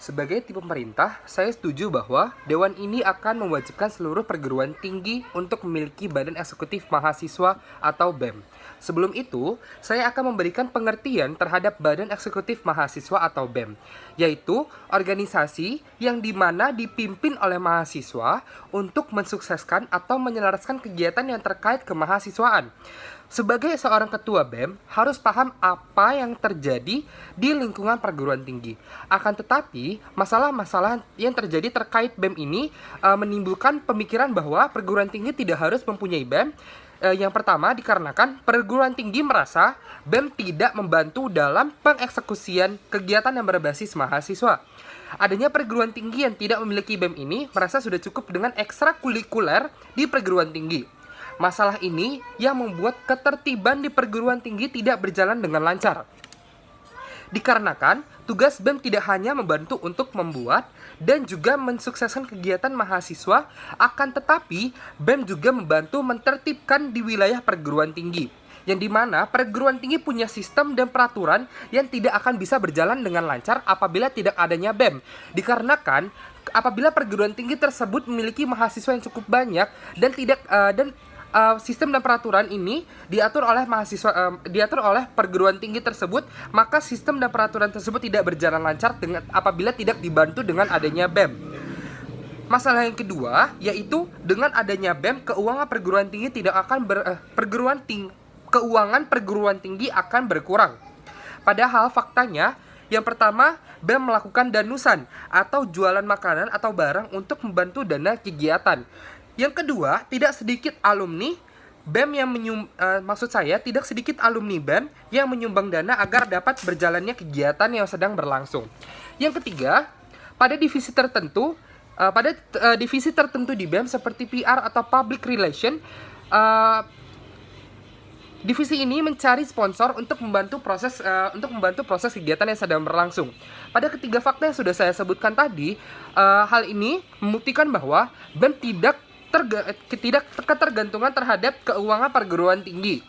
Sebagai tim pemerintah, saya setuju bahwa Dewan ini akan mewajibkan seluruh perguruan tinggi untuk memiliki Badan Eksekutif Mahasiswa atau BEM. Sebelum itu, saya akan memberikan pengertian terhadap Badan Eksekutif Mahasiswa atau BEM, yaitu organisasi yang dimana dipimpin oleh mahasiswa untuk mensukseskan atau menyelaraskan kegiatan yang terkait kemahasiswaan. Sebagai seorang ketua BEM, harus paham apa yang terjadi di lingkungan perguruan tinggi. Akan tetapi, masalah-masalah yang terjadi terkait BEM ini menimbulkan pemikiran bahwa perguruan tinggi tidak harus mempunyai BEM. Yang pertama, dikarenakan perguruan tinggi merasa BEM tidak membantu dalam pengeksekusian kegiatan yang berbasis mahasiswa. Adanya perguruan tinggi yang tidak memiliki BEM ini merasa sudah cukup dengan ekstrakurikuler di perguruan tinggi. Masalah ini yang membuat ketertiban di perguruan tinggi tidak berjalan dengan lancar. Dikarenakan tugas BEM tidak hanya membantu untuk membuat dan juga mensukseskan kegiatan mahasiswa, akan tetapi BEM juga membantu mentertibkan di wilayah perguruan tinggi, yang dimana perguruan tinggi punya sistem dan peraturan yang tidak akan bisa berjalan dengan lancar apabila tidak adanya BEM. Dikarenakan apabila perguruan tinggi tersebut memiliki mahasiswa yang cukup banyak dan sistem dan peraturan ini diatur oleh diatur oleh perguruan tinggi tersebut, maka sistem dan peraturan tersebut tidak berjalan lancar apabila tidak dibantu dengan adanya BEM. Masalah yang kedua yaitu dengan adanya BEM, keuangan perguruan tinggi keuangan perguruan tinggi akan berkurang. Padahal faktanya, yang pertama, BEM melakukan danusan atau jualan makanan atau barang untuk membantu dana kegiatan. Yang kedua, tidak sedikit alumni BEM tidak sedikit alumni BEM yang menyumbang dana agar dapat berjalannya kegiatan yang sedang berlangsung. Yang ketiga, pada divisi tertentu di BEM seperti PR atau Public Relation, divisi ini mencari sponsor untuk membantu proses kegiatan yang sedang berlangsung. Pada ketiga fakta yang sudah saya sebutkan tadi, hal ini membuktikan bahwa BEM tidak ketergantungan terhadap keuangan perguruan tinggi.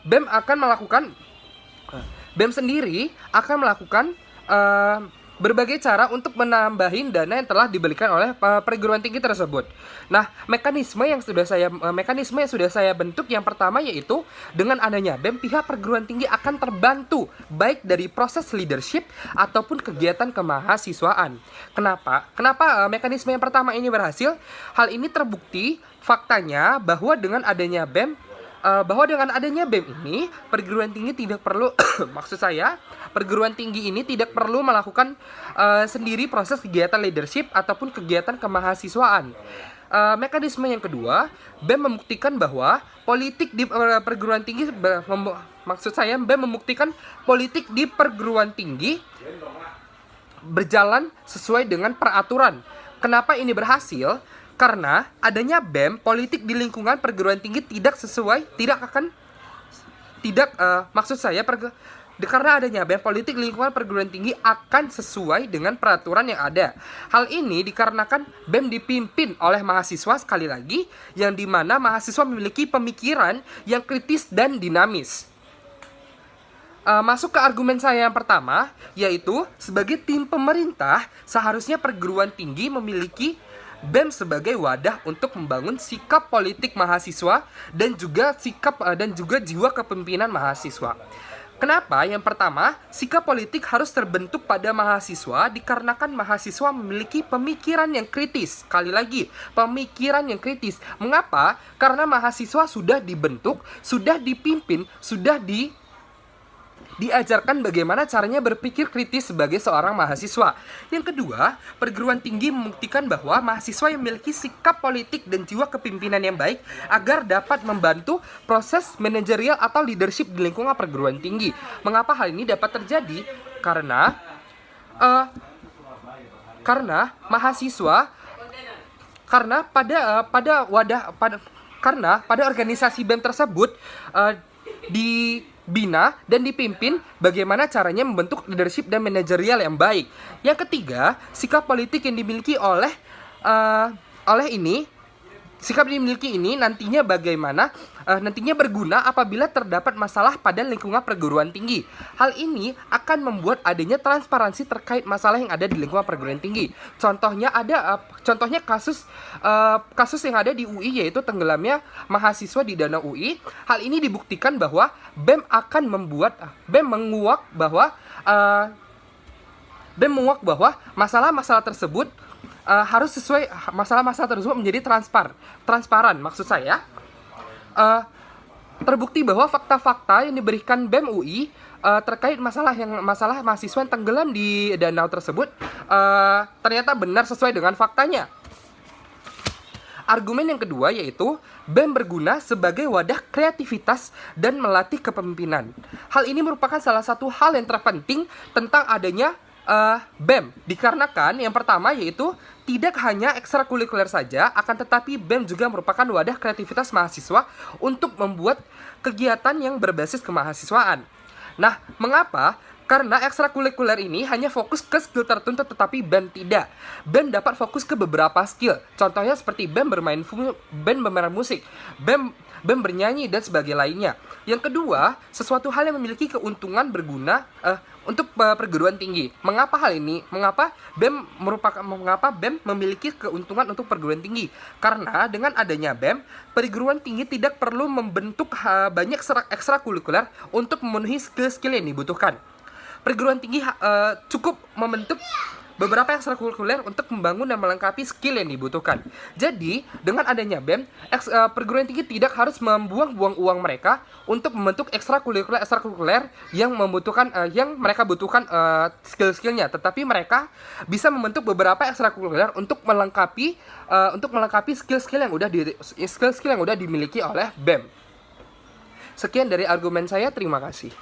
BEM sendiri akan melakukan berbagai cara untuk menambahin dana yang telah diberikan oleh perguruan tinggi tersebut. Nah, mekanisme yang sudah saya bentuk yang pertama yaitu dengan adanya BEM, pihak perguruan tinggi akan terbantu baik dari proses leadership ataupun kegiatan kemahasiswaan. Kenapa mekanisme yang pertama ini berhasil? Hal ini terbukti faktanya bahwa dengan adanya BEM ini, perguruan tinggi tidak perlu perguruan tinggi ini tidak perlu melakukan sendiri proses kegiatan leadership ataupun kegiatan kemahasiswaan. Mekanisme yang kedua, BEM membuktikan bahwa politik di perguruan tinggi BEM membuktikan politik di perguruan tinggi berjalan sesuai dengan peraturan. Kenapa ini berhasil? Karena adanya BEM, politik di lingkungan perguruan tinggi karena adanya BEM, politik lingkungan perguruan tinggi akan sesuai dengan peraturan yang ada. Hal ini dikarenakan BEM dipimpin oleh mahasiswa, sekali lagi, yang dimana mahasiswa memiliki pemikiran yang kritis dan dinamis. Masuk ke argumen saya yang pertama, yaitu sebagai tim pemerintah, seharusnya perguruan tinggi memiliki BEM sebagai wadah untuk membangun sikap politik mahasiswa dan juga jiwa kepemimpinan mahasiswa. Kenapa? Yang pertama, sikap politik harus terbentuk pada mahasiswa dikarenakan mahasiswa memiliki pemikiran yang kritis. Sekali lagi, pemikiran yang kritis. Mengapa? Karena mahasiswa sudah dibentuk, sudah dipimpin, diajarkan bagaimana caranya berpikir kritis sebagai seorang mahasiswa. Yang kedua, perguruan tinggi membuktikan bahwa mahasiswa yang memiliki sikap politik dan jiwa kepemimpinan yang baik agar dapat membantu proses manajerial atau leadership di lingkungan perguruan tinggi. Mengapa hal ini dapat terjadi? Karena pada organisasi BEM tersebut dibina dan dipimpin bagaimana caranya membentuk leadership dan manajerial yang baik. Yang ketiga, sikap politik yang dimiliki sikap yang dimiliki ini nantinya bagaimana nantinya berguna apabila terdapat masalah pada lingkungan perguruan tinggi. Hal ini akan membuat adanya transparansi terkait masalah yang ada di lingkungan perguruan tinggi. Contohnya kasus yang ada di UI, yaitu tenggelamnya mahasiswa di danau UI. Hal ini dibuktikan bahwa BEM menguak bahwa masalah-masalah tersebut masalah-masalah tersebut menjadi transparan. Maksud saya, terbukti bahwa fakta-fakta yang diberikan BEM UI terkait masalah mahasiswa yang tenggelam di danau tersebut ternyata benar sesuai dengan faktanya. Argumen yang kedua yaitu BEM berguna sebagai wadah kreativitas dan melatih kepemimpinan. Hal ini merupakan salah satu hal yang terpenting tentang adanya BEM, dikarenakan yang pertama yaitu tidak hanya ekstrakurikuler saja, akan tetapi BEM juga merupakan wadah kreativitas mahasiswa untuk membuat kegiatan yang berbasis kemahasiswaan. Nah, mengapa? Karena ekstrakurikuler ini hanya fokus ke skill tertentu, tetapi BEM tidak. BEM dapat fokus ke beberapa skill. Contohnya seperti BEM bermain musik, BEM bernyanyi, dan sebagainya lainnya. Yang kedua, sesuatu hal yang memiliki keuntungan berguna untuk perguruan tinggi. Mengapa hal ini? Mengapa BEM memiliki keuntungan untuk perguruan tinggi? Karena dengan adanya BEM, perguruan tinggi tidak perlu membentuk banyak ekstrakurikuler untuk memenuhi skill-skill yang dibutuhkan. Perguruan tinggi cukup membentuk beberapa ekstrakurikuler untuk membangun dan melengkapi skill yang dibutuhkan. Jadi, dengan adanya BEM, perguruan tinggi tidak harus membuang-buang uang mereka untuk membentuk ekstrakurikuler yang mereka butuhkan skill-skillnya, tetapi mereka bisa membentuk beberapa ekstrakurikuler untuk melengkapi skill-skill yang udah dimiliki oleh BEM. Sekian dari argumen saya, terima kasih.